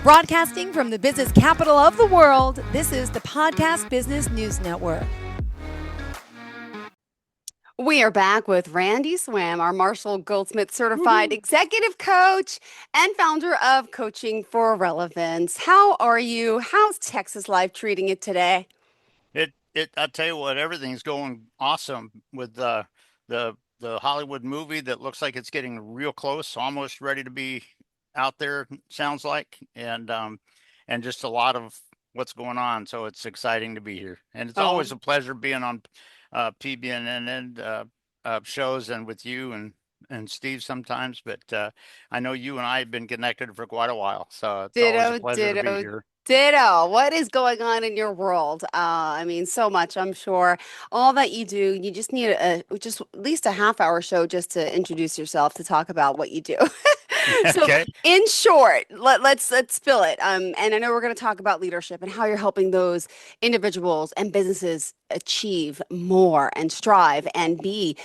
Broadcasting from the business capital of the world, this is the Podcast Business News Network. We are back with Randy Swaim, our Marshall Goldsmith certified executive coach and founder of Coaching for Relevance. How are you? How's Texas life treating you today? I tell you what, everything's going awesome with the Hollywood movie that looks like it's getting real close, almost ready to be out there, sounds like, and just a lot of what's going on. So it's exciting to be here, and it's Oh, always a pleasure being on PBNN and shows and with you and Steve sometimes. But I know you and I have been connected for quite a while, so it's always a ditto, pleasure to be ditto, here. ditto. What is going on in your world? I mean, so much, I'm sure. All that you do, you just need just at least a half hour show just to introduce yourself to talk about what you do. So, Okay. in short, let's spill it. And I know we're going to talk about leadership and how you're helping those individuals and businesses achieve more and strive and become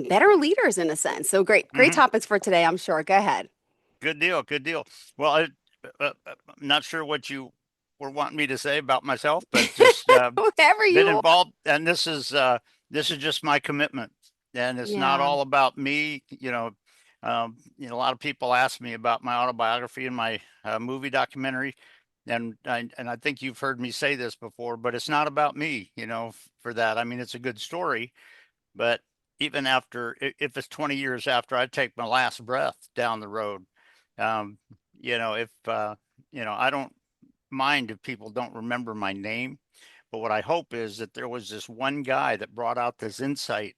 better leaders in a sense. So great hmm topics for today, I'm sure. Go ahead. Good deal. Good deal. Well, I'm not sure what you were wanting me to say about myself, but just Whatever been you want. involved, and this is just my commitment, and it's not Yeah. all about me. A lot of people ask me about my autobiography and my movie documentary, and I think you've heard me say this before, but it's not about me. For that, I mean, it's a good story, but even after, if it's 20 years after I take my last breath down the road, um, if I don't mind if people don't remember my name, but what I hope is that there was this one guy that brought out this insight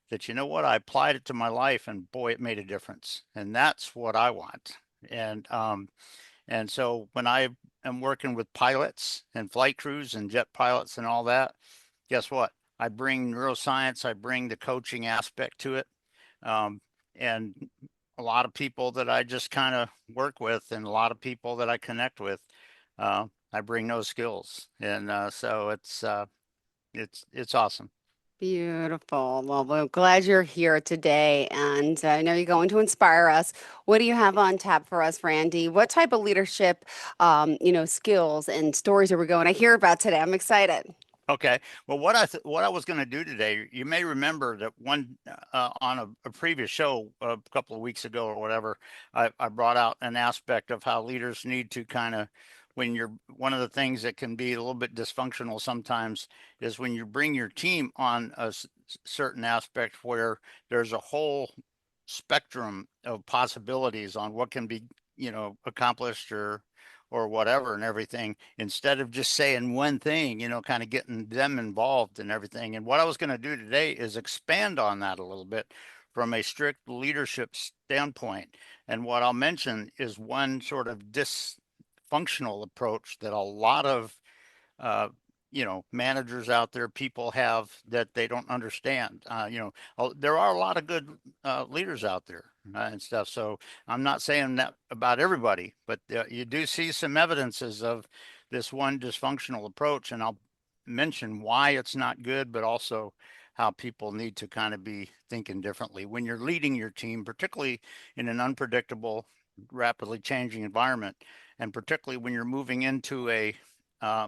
that, I applied it to my life and boy, it made a difference. And that's what I want. And so when I am working with pilots and flight crews and jet pilots and all that, guess what? I bring neuroscience, I bring the coaching aspect to it. Um, and a lot of people that I just kind of work with and a lot of people that I connect with, I bring those skills. And so it's awesome. Beautiful. Well, we're glad you're here today, and I know you're going to inspire us. What do you have on tap for us, Randy? What type of leadership, skills and stories are we going to hear about today? I'm excited. Okay. Well, what I was going to do today, you may remember that one on a previous show a couple of weeks ago or whatever, I brought out an aspect of how leaders need to kind of, when you're one of the things that can be a little bit dysfunctional sometimes is when you bring your team on a certain aspect where there's a whole spectrum of possibilities on what can be, accomplished or whatever and everything, instead of just saying one thing, kind of getting them involved and everything. And what I was going to do today is expand on that a little bit from a strict leadership standpoint. And what I'll mention is one sort of dysfunctional approach that a lot of uh, managers out there, people have that they don't understand. There are a lot of good leaders out there and stuff. So I'm not saying that about everybody, but you do see some evidences of this one dysfunctional approach, and I'll mention why it's not good, but also how people need to kind of be thinking differently when you're leading your team, particularly in an unpredictable, rapidly changing environment, and particularly when you're moving into uh,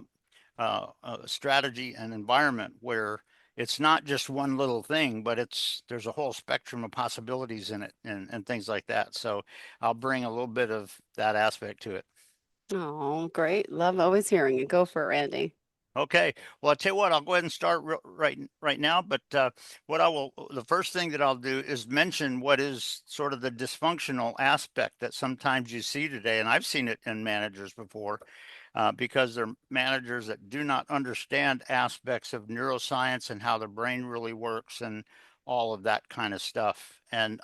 a strategy and environment where it's not just one little thing, but there's a whole spectrum of possibilities in it and things like that. So I'll bring a little bit of that aspect to it. Oh, great. Love always hearing it. Go for it, Randy. Okay. Well, I'll tell you what, I'll go ahead and start right now. But the first thing that I'll do is mention what is sort of the dysfunctional aspect that sometimes you see today. And I've seen it in managers before, because they're managers that do not understand aspects of neuroscience and how the brain really works and all of that kind of stuff. And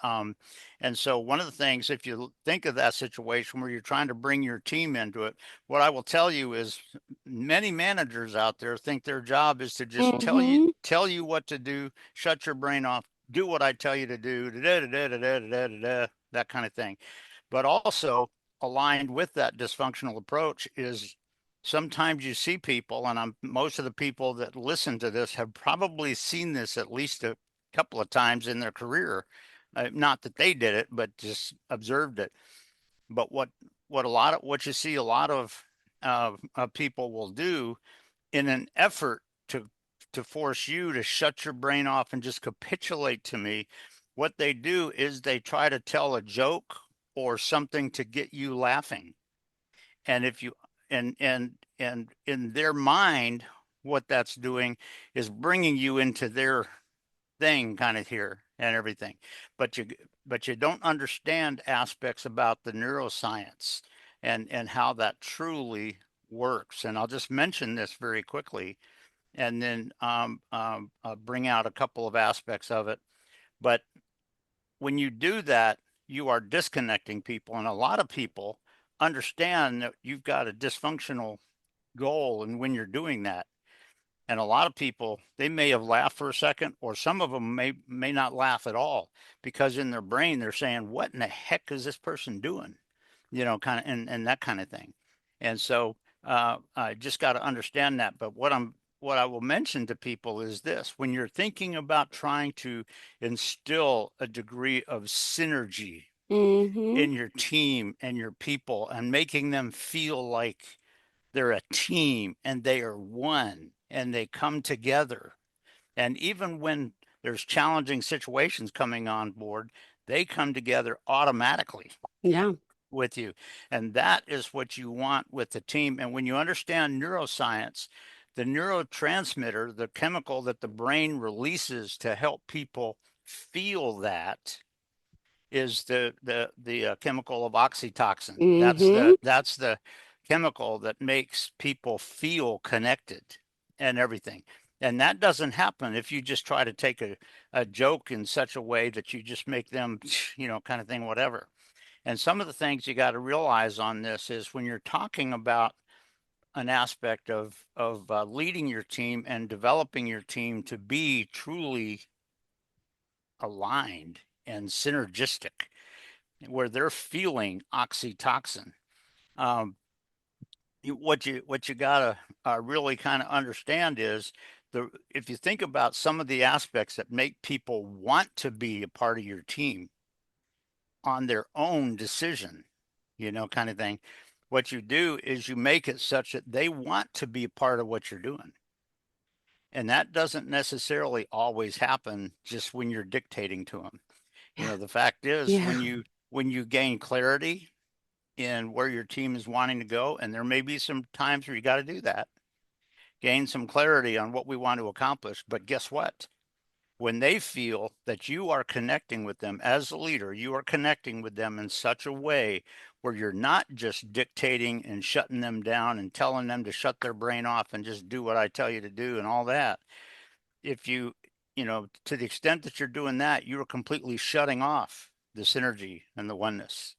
so one of the things, if you think of that situation where you're trying to bring your team into it, what I will tell you is many managers out there think their job is to just Mm-hmm. tell you what to do, shut your brain off, do what I tell you to do, that kind of thing. But also aligned with that dysfunctional approach is sometimes you see people, and most of the people that listen to this have probably seen this at least a couple of times in their career. Not that they did it, but just observed it. But what what you see a lot of people will do in an effort to force you to shut your brain off and just capitulate to me. What they do is they try to tell a joke or something to get you laughing. And if you and in their mind, what that's doing is bringing you into their thing kind of here and everything. But you don't understand aspects about the neuroscience and how that truly works. And I'll just mention this very quickly and then bring out a couple of aspects of it. But when you do that, you are disconnecting people. And a lot of people understand that you've got a dysfunctional goal. And when you're doing that, and a lot of people, they may have laughed for a second, or some of them may not laugh at all, because in their brain they're saying, "What in the heck is this person doing?" Kind of, and that kind of thing. And so I just got to understand that. But what I will mention to people is this: when you're thinking about trying to instill a degree of synergy Mm-hmm. in your team and your people, and making them feel like they're a team and they are one and they come together. And even when there's challenging situations coming on board, they come together automatically Yeah. with you. And that is what you want with the team. And when you understand neuroscience, the neurotransmitter, the chemical that the brain releases to help people feel that, is the chemical of oxytocin. That's Mm-hmm. the chemical that makes people feel connected and everything. And that doesn't happen if you just try to take a joke in such a way that you just make them, kind of thing, whatever. And some of the things you got to realize on this is when you're talking about an aspect of leading your team and developing your team to be truly aligned and synergistic, where they're feeling oxytocin. Um, what you gotta really kind of understand is the if you think about some of the aspects that make people want to be a part of your team on their own decision, kind of thing. What you do is you make it such that they want to be a part of what you're doing. And that doesn't necessarily always happen just when you're dictating to them. The fact is Yeah. when you gain clarity in where your team is wanting to go, and there may be some times where you got to do that, gain some clarity on what we want to accomplish. But guess what? When they feel that you are connecting with them as a leader, you are connecting with them in such a way where you're not just dictating and shutting them down and telling them to shut their brain off and just do what I tell you to do and all that. If to the extent that you're doing that, you're completely shutting off the synergy and the oneness.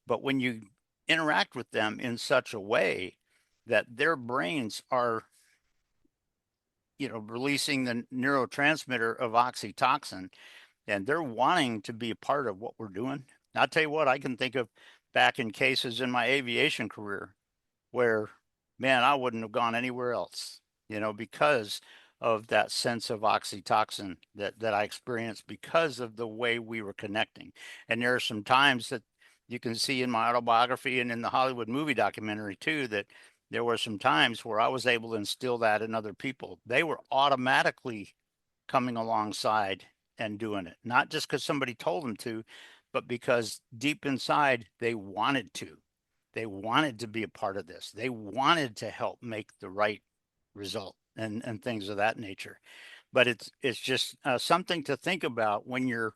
But when you interact with them in such a way that their brains are, releasing the neurotransmitter of oxytocin, and they're wanting to be a part of what we're doing. I'll tell you what, I can think of back in cases in my aviation career where, man, I wouldn't have gone anywhere else, because of that sense of oxytocin that I experienced because of the way we were connecting. And there are some times that you can see in my autobiography and in the Hollywood movie documentary too, that there were some times where I was able to instill that in other people. They were automatically coming alongside and doing it, not just because somebody told them to, but because deep inside they wanted to. They wanted to be a part of this. They wanted to help make the right result and things of that nature. But it's just something to think about when you're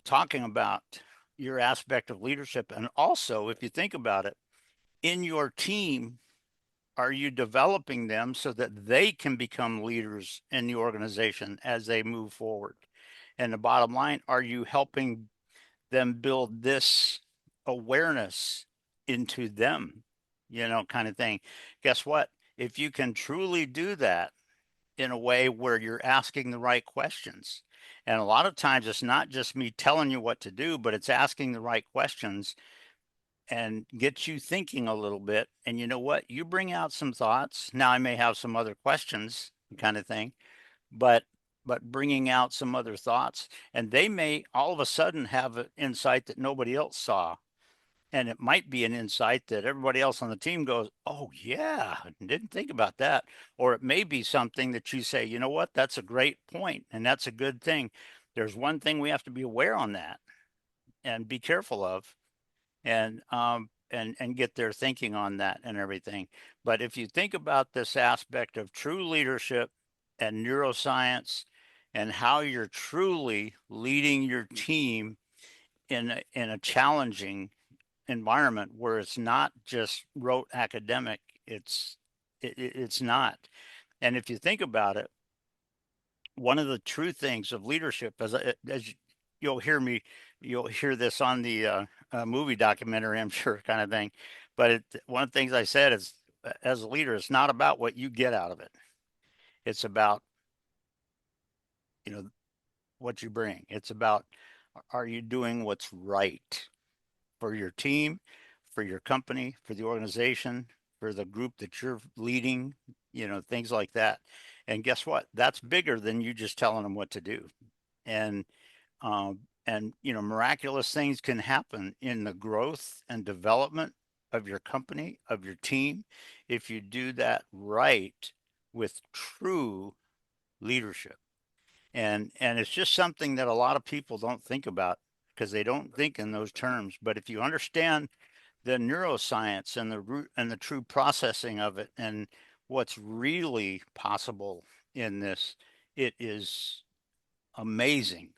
talking about your aspect of leadership. And also, if you think about it, in your team, are you developing them so that they can become leaders in the organization as they move forward? And the bottom line, are you helping them build this awareness into them, kind of thing? Guess what? If you can truly do that in a way where you're asking the right questions, and a lot of times it's not just me telling you what to do, but it's asking the right questions and get you thinking a little bit. And you know what? You bring out some thoughts. Now I may have some other questions kind of thing, but bringing out some other thoughts, and they may all of a sudden have an insight that nobody else saw. And it might be an insight that everybody else on the team goes, oh yeah, didn't think about that. Or it may be something that you say, you know what, that's a great point and that's a good thing. There's one thing we have to be aware on that and be careful of, and get their thinking on that and everything. But if you think about this aspect of true leadership and neuroscience and how you're truly leading your team in a challenging environment where it's not just rote academic, it's not. And if you think about it, one of the true things of leadership, as you'll hear me, you'll hear this on the movie documentary, I'm sure, kind of thing. But one of the things I said is, as a leader, it's not about what you get out of it. It's about, you know, what you bring. It's about, are you doing what's right for your team, for your company, for the organization, for the group that you're leading, things like that. And guess what? That's bigger than you just telling them what to do. And miraculous things can happen in the growth and development of your company, of your team, if you do that right with true leadership. And it's just something that a lot of people don't think about because they don't think in those terms. But if you understand the neuroscience and the root and the true processing of it and what's really possible in this, it is amazing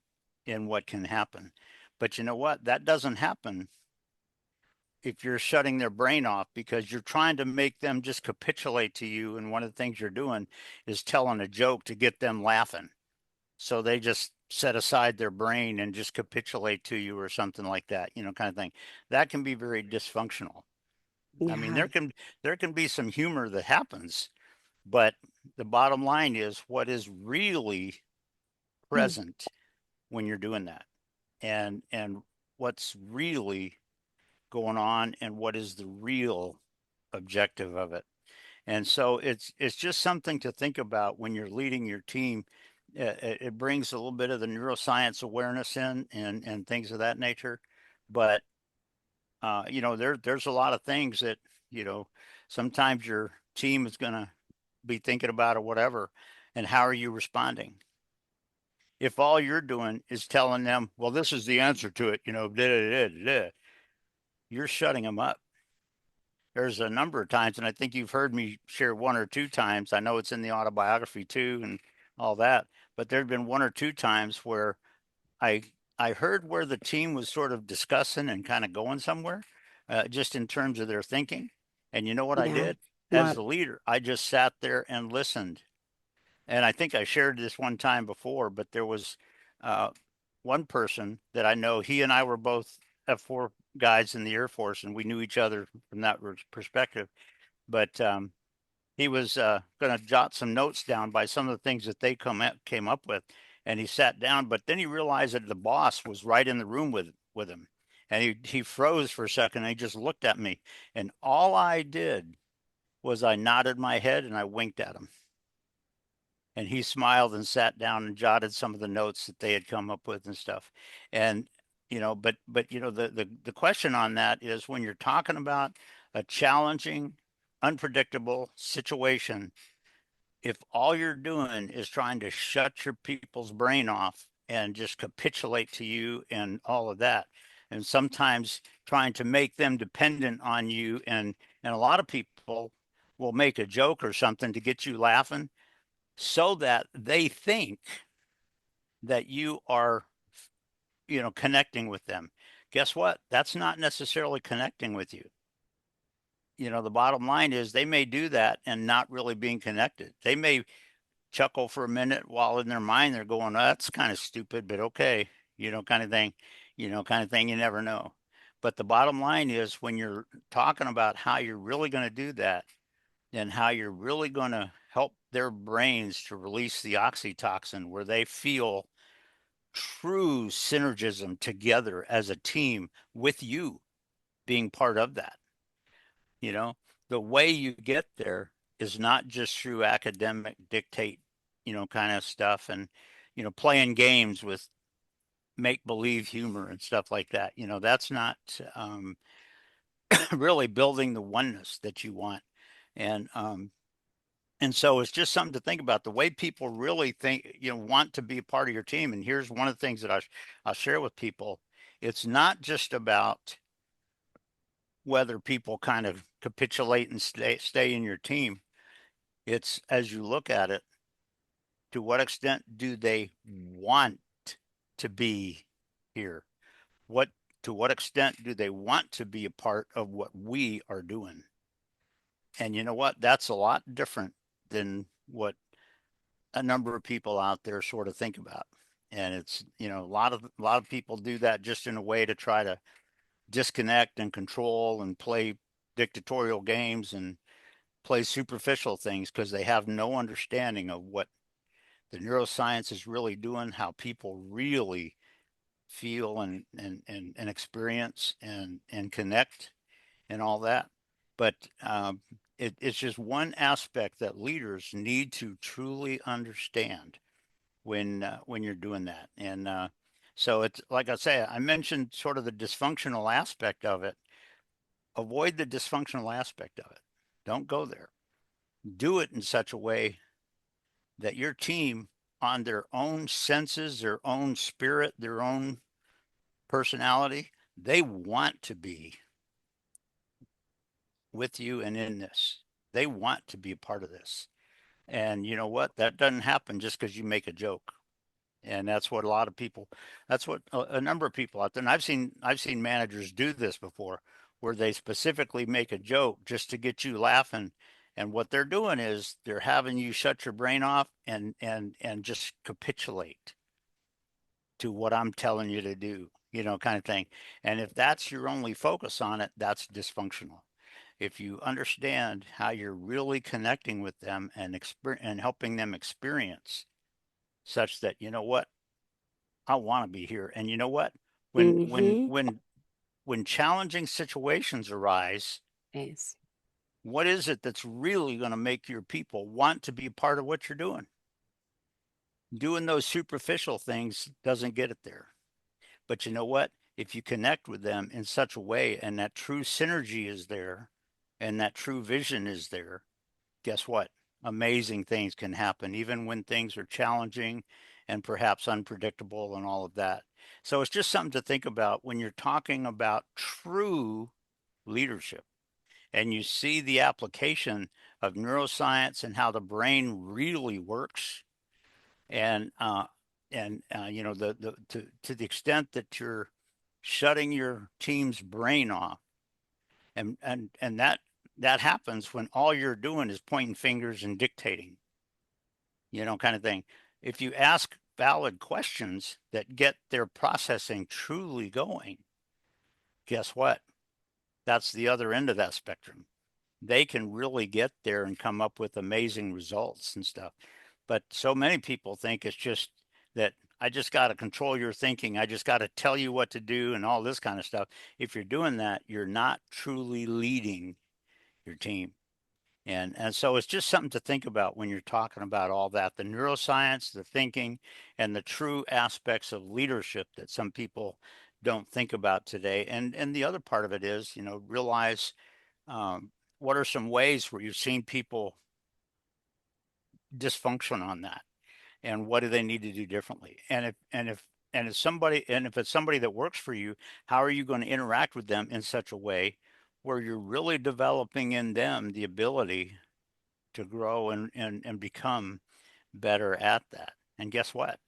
in what can happen. But you know what? That doesn't happen if you're shutting their brain off because you're trying to make them just capitulate to you. And one of the things you're doing is telling a joke to get them laughing. So they just set aside their brain and just capitulate to you or something like that, kind of thing. That can be very dysfunctional. I mean, Yeah. there can be some humor that happens, but the bottom line is what is really present when you're doing that, and what's really going on, and what is the real objective of it. And so it's just something to think about when you're leading your team. It brings a little bit of the neuroscience awareness in and things of that nature. But there's a lot of things that, you know, sometimes your team is going to be thinking about or whatever. And how are you responding? If all you're doing is telling them, well, this is the answer to it, da, da, da, da, you're shutting them up. There's a number of times, and I think you've heard me share one or two times. I know it's in the autobiography too, and all that. But there've been one or two times where I I heard where the team was sort of discussing and kind of going somewhere, just in terms of their thinking. And you know what I Yeah. did as What? the leader? I just sat there and listened. And I think I shared this one time before, but there was uh, one person that I know. He and I were both F4 guys in the Air Force, and we knew each other from that perspective. But he was going to jot some notes down by some of the things that they came up with, and he sat down. But then he realized that the boss was right in the room with him, and he froze for a second. And he just looked at me, and all I did was I nodded my head and I winked at him, and he smiled and sat down and jotted some of the notes that they had come up with and stuff. And but the question on that is, when you're talking about a challenging, unpredictable situation, if all you're doing is trying to shut your people's brain off and just capitulate to you and all of that, and sometimes trying to make them dependent on you, and a lot of people will make a joke or something to get you laughing so that they think that you are, connecting with them. Guess what? That's not necessarily connecting with you. The bottom line is they may do that and not really being connected. They may chuckle for a minute while in their mind they're going, oh, that's kind of stupid, but okay, kind of thing, kind of thing. You never know. But the bottom line is, when you're talking about how you're really going to do that and how you're really going to help their brains to release the oxytocin, where they feel true synergism together as a team with you being part of that, you know, the way you get there is not just through academic dictate, kind of stuff, and, playing games with make believe humor and stuff like that. That's not, really building the oneness that you want. And and so it's just something to think about, the way people really think, want to be a part of your team. And here's one of the things that I'll share with people. It's not just about whether people kind of capitulate and stay in your team. It's, as you look at it, to what extent do they want to be here? What to what extent do they want to be a part of what we are doing? And you know what? That's a lot different than what a number of people out there sort of think about. And it's, a lot of people do that just in a way to try to disconnect and control and play dictatorial games and play superficial things because they have no understanding of what the neuroscience is really doing, how people really feel and experience and connect and all that. But it's just one aspect that leaders need to truly understand when you're doing that. And so it's like I say, I mentioned sort of the dysfunctional aspect of it. Avoid the dysfunctional aspect of it. Don't go there. Do it in such a way that your team, on their own senses, their own spirit, their own personality, they want to be with you and in this. They want to be a part of this. And you know what? That doesn't happen just because you make a joke. And that's what a lot of people, that's what a number of people out there, and I've seen managers do this before, where they specifically make a joke just to get you laughing. And what they're doing is they're having you shut your brain off and just capitulate to what I'm telling you to do, kind of thing. And if that's your only focus on it, that's dysfunctional. If you understand how you're really connecting with them and helping them experience such that, you know what, I want to be here. And you know what, when when Mm-hmm. when when challenging situations arise, Yes. what is it that's really going to make your people want to be a part of what you're doing? Doing those superficial things doesn't get it there. But you know what? If you connect with them in such a way and that true synergy is there and that true vision is there, guess what? Amazing things can happen, even when things are challenging and perhaps unpredictable and all of that. So it's just something to think about when you're talking about true leadership and you see the application of neuroscience and how the brain really works. And to the extent that you're shutting your team's brain off, and that happens when all you're doing is pointing fingers and dictating, kind of thing. If you ask valid questions that get their processing truly going, guess what? That's the other end of that spectrum. They can really get there and come up with amazing results and stuff. But so many people think it's just that I just got to control your thinking. I just got to tell you what to do and all this kind of stuff. If you're doing that, you're not truly leading your team. And so it's just something to think about when you're talking about all that, the neuroscience, the thinking, and the true aspects of leadership that some people don't think about today. And the other part of it is, realize um, what are some ways where you've seen people dysfunction on that, and what do they need to do differently? And if it's somebody that works for you, how are you going to interact with them in such a way where you're really developing in them the ability to grow and become better at that? And guess what?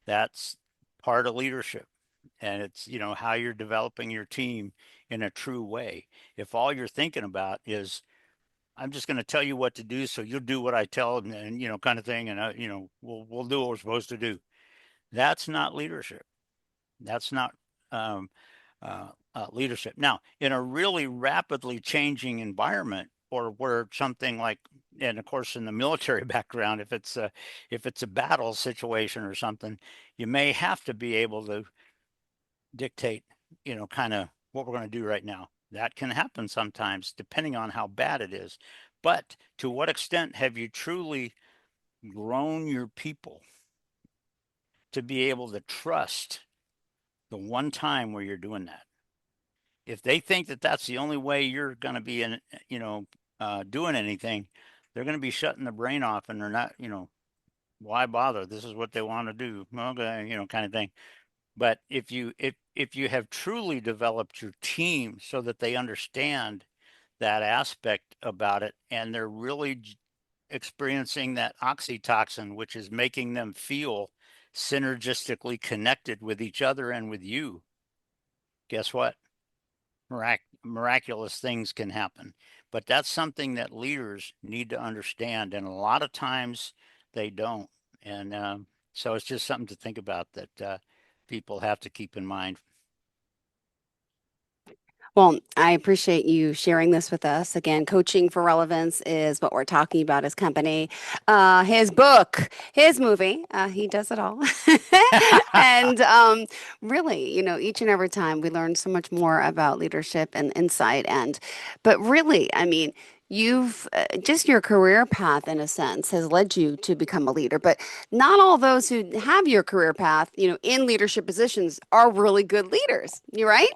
That's part of leadership. And it's, how you're developing your team in a true way. If all you're thinking about is, I'm just going to tell you what to do, so you'll do what I tell, and kind of thing, and we'll do what we're supposed to do. That's not leadership. That's not um, leadership. Now, in a really rapidly changing environment, or where something like, and of course in the military background, if it's a battle situation or something, you may have to be able to dictate, kind of what we're going to do right now. That can happen sometimes, depending on how bad it is. But to what extent have you truly grown your people to be able to trust the one time where you're doing that? If they think that that's the only way you're going to be in, doing anything, they're going to be shutting the brain off, and they're not, why bother? This is what they want to do. Okay, kind of thing. But if you have truly developed your team so that they understand that aspect about it, and they're really experiencing that oxytocin, which is making them feel synergistically connected with each other and with you, guess what? Miraculous things can happen. But that's something that leaders need to understand, and a lot of times they don't. And so it's just something to think about that people have to keep in mind. Well, I appreciate you sharing this with us. Again, Coaching for Relevance is what we're talking about, his company, his book, his movie. He does it all. And really, each and every time we learn so much more about leadership and insight. But really, I mean, you've just your career path, in a sense, has led you to become a leader. But not all those who have your career path, in leadership positions are really good leaders. You're right.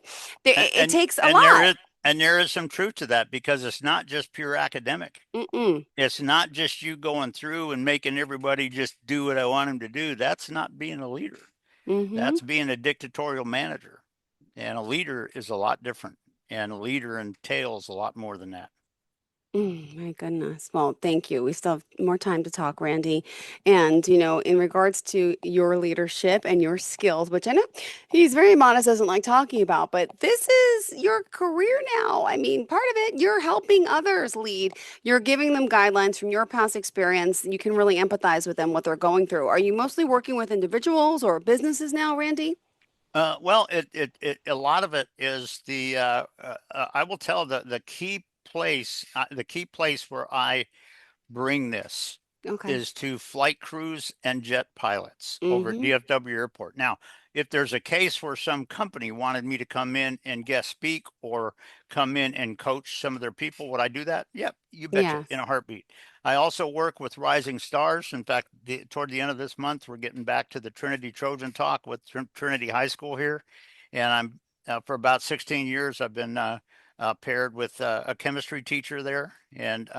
and It and, takes a and there lot. is and there is some truth to that, because it's not just pure academic. Mm-mm. It's not just you going through and making everybody just do what I want them to do. That's not being a leader. Mm-hmm. That's being a dictatorial manager. And a leader is a lot different. And a leader entails a lot more than that. My goodness. Well, thank you. We still have more time to talk, Randy. And, in regards to your leadership and your skills, which I know he's very modest, doesn't like talking about, but this is your career now. I mean, part of it, you're helping others lead. You're giving them guidelines from your past experience. You can really empathize with them, what they're going through. Are you mostly working with individuals or businesses now, Randy? Well, a lot of it is I will tell the key place where I bring this Okay. is to flight crews and jet pilots over at Mm-hmm. DFW Airport. Now, if there's a case where some company wanted me to come in and guest speak or come in and coach some of their people, would I do that? Yep, you betcha, in Yes. a heartbeat. I also work with Rising Stars. In fact, toward the end of this month, we're getting back to the Trinity Trojan Talk with Trinity High School here. And I'm for about 16 years, I've been paired with a chemistry teacher there. And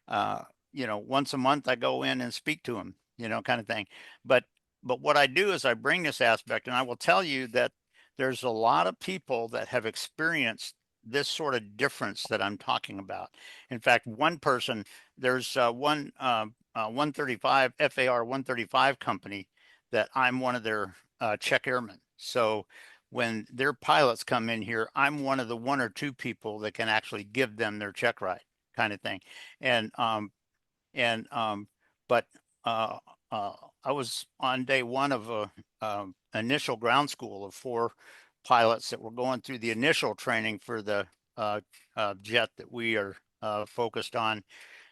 uh, once a month I go in and speak to them, kind of thing. But what I do is I bring this aspect, and I will tell you that there's a lot of people that have experienced this sort of difference that I'm talking about. In fact, one person, there's one 135 FAR 135 company that I'm one of their check airmen. So when their pilots come in here, I'm one of the one or two people that can actually give them their check ride, kind of thing. And and but uh, uh, I was on day one of a initial ground school of 4 pilots that were going through the initial training for the jet that we are focused on,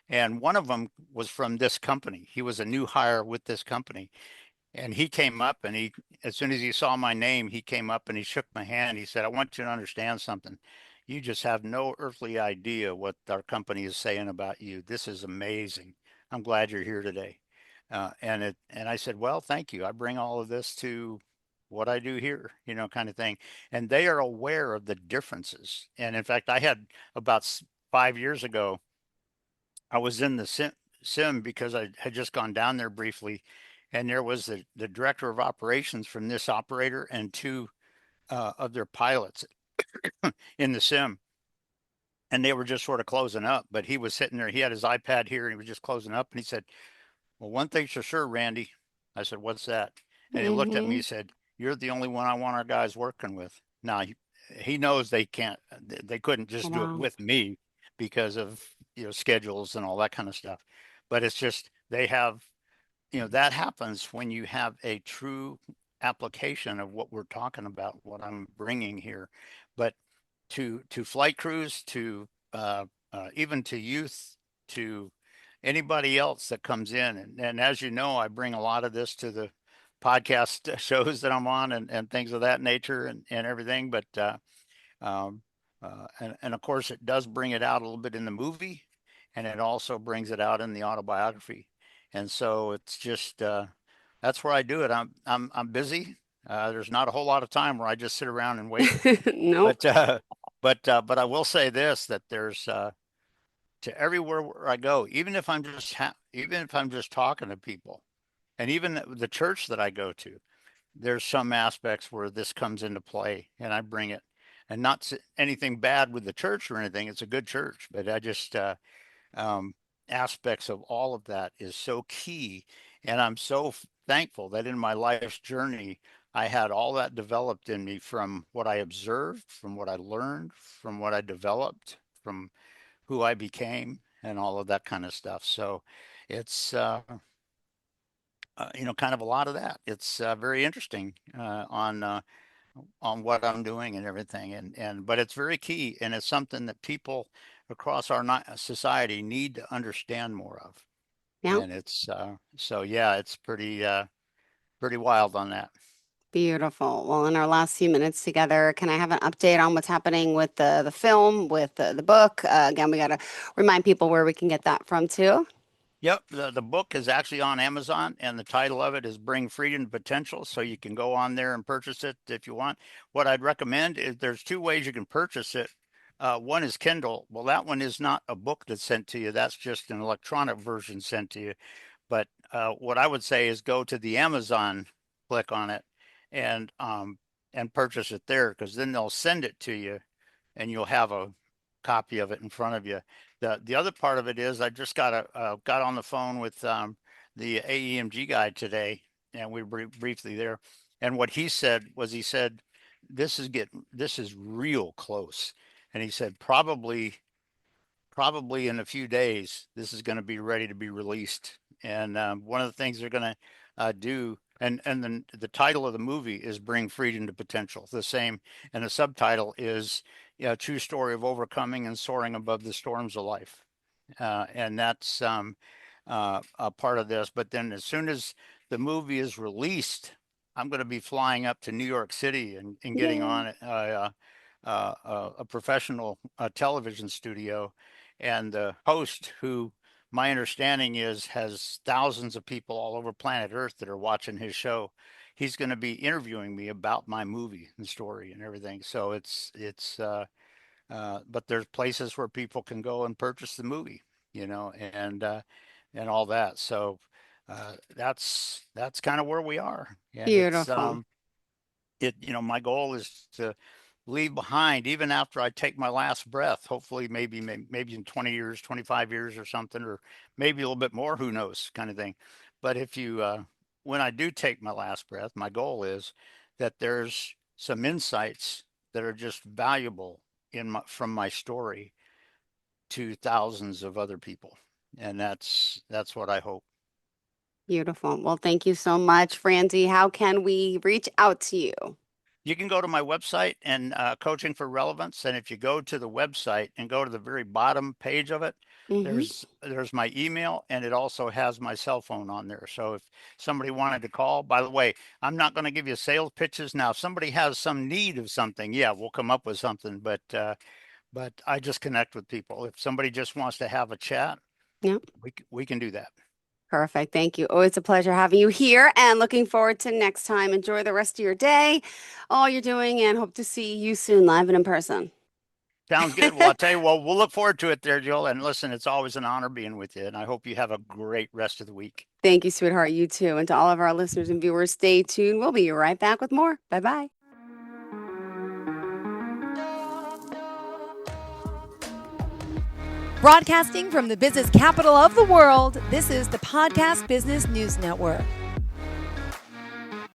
and one of them was from this company. He was a new hire with this company, and he came up and as soon as he saw my name, he came up and he shook my hand. He said, "I want you to understand something. You just have no earthly idea what our company is saying about you. This is amazing. I'm glad you're here today." And I said, "Well, thank you. I bring all of this to what I do here, kind of thing." And they are aware of the differences. And in fact, I had about 5 years ago, I was in the sim because I had just gone down there briefly, and there was the director of operations from this operator and 2 of their pilots in the sim, and they were just sort of closing up. But he was sitting there. He had his iPad here, and he was just closing up. And he said, "Well, one thing's for sure, Randy." I said, "What's that?" And he looked at me. Mm-hmm. He said, "You're the only one I want our guys working with." Now he knows they can't. They couldn't just do it Wow. with me because of schedules and all that kind of stuff. But it's just they have that happens when you have a true application of what we're talking about, what I'm bringing here. But to flight crews, to even to youth, to anybody else that comes in, and as you know, I bring a lot of this to the podcast shows that I'm on, and things of that nature, and everything. But um, and of course, it does bring it out a little bit in the movie, and it also brings it out in the autobiography. And so it's just that's where I do it. I'm busy. There's not a whole lot of time where I just sit around and wait. Nope. But I will say this, that there's to everywhere where I go, even if I'm just talking to people, and even the church that I go to, there's some aspects where this comes into play, and I bring it. And not anything bad with the church or anything. It's a good church, but I just um, aspects of all of that is so key. And I'm so thankful that in my life's journey, I had all that developed in me from what I observed, from what I learned, from what I developed, from who I became, and all of that kind of stuff. So it's, kind of a lot of that. It's very interesting on what I'm doing and everything. But it's very key, and it's something that people across our society need to understand more of. Yeah. And it's so yeah, it's pretty wild on that. Beautiful. Well, in our last few minutes together, can I have an update on what's happening with the film, with the book? Again, we got to remind people where we can get that from too. Yep, the book is actually on Amazon, and the title of it is Bring Freedom to Potential. So you can go on there and purchase it if you want. What I'd recommend is there's two ways you can purchase it. One is Kindle. Well, that one is not a book that's sent to you. That's just an electronic version sent to you. But what I would say is go to the Amazon, click on it, and purchase it there, because then they'll send it to you, and you'll have a copy of it in front of you. The other part of it is I just got on the phone with the AEMG guy today, and we were briefly there. And what he said was, he said, this is real close. And he said, probably in a few days, this is going to be ready to be released. And one of the things they're going to do, and then the title of the movie is Bring Freedom to Potential, the same. And the subtitle is True Story of Overcoming and Soaring Above the Storms of Life. And that's a part of this. But then as soon as the movie is released, I'm going to be flying up to New York City and getting on a professional television studio. And the host, who my understanding is has thousands of people all over planet Earth that are watching his show, he's going to be interviewing me about my movie and story and everything. So but there's places where people can go and purchase the movie, and all that. So that's kind of where we are. And Beautiful. my goal is to leave behind, even after I take my last breath, hopefully maybe in 20 years, 25 years or something, or maybe a little bit more, who knows, kind of thing. But when I do take my last breath, my goal is that there's some insights that are just valuable from my story to thousands of other people. And that's what I hope. Beautiful. Well, thank you so much, Franzi. How can we reach out to you? You can go to my website and Coaching for Relevance. And if you go to the website and go to the very bottom page of it, there's my email, and it also has my cell phone on there. So if somebody wanted to call, by the way, I'm not going to give you sales pitches. Now, if somebody has some need of something, yeah, we'll come up with something. But I just connect with people. If somebody just wants to have a chat, Yep. we can do that. Perfect. Thank you. Always a pleasure having you here, and looking forward to next time. Enjoy the rest of your day, all you're doing, and hope to see you soon live and in person. Sounds good. Well, I'll tell you, we'll look forward to it there, Jill. And listen, it's always an honor being with you. And I hope you have a great rest of the week. Thank you, sweetheart. You too. And to all of our listeners and viewers, stay tuned. We'll be right back with more. Bye-bye. Broadcasting from the business capital of the world, this is the Podcast Business News Network.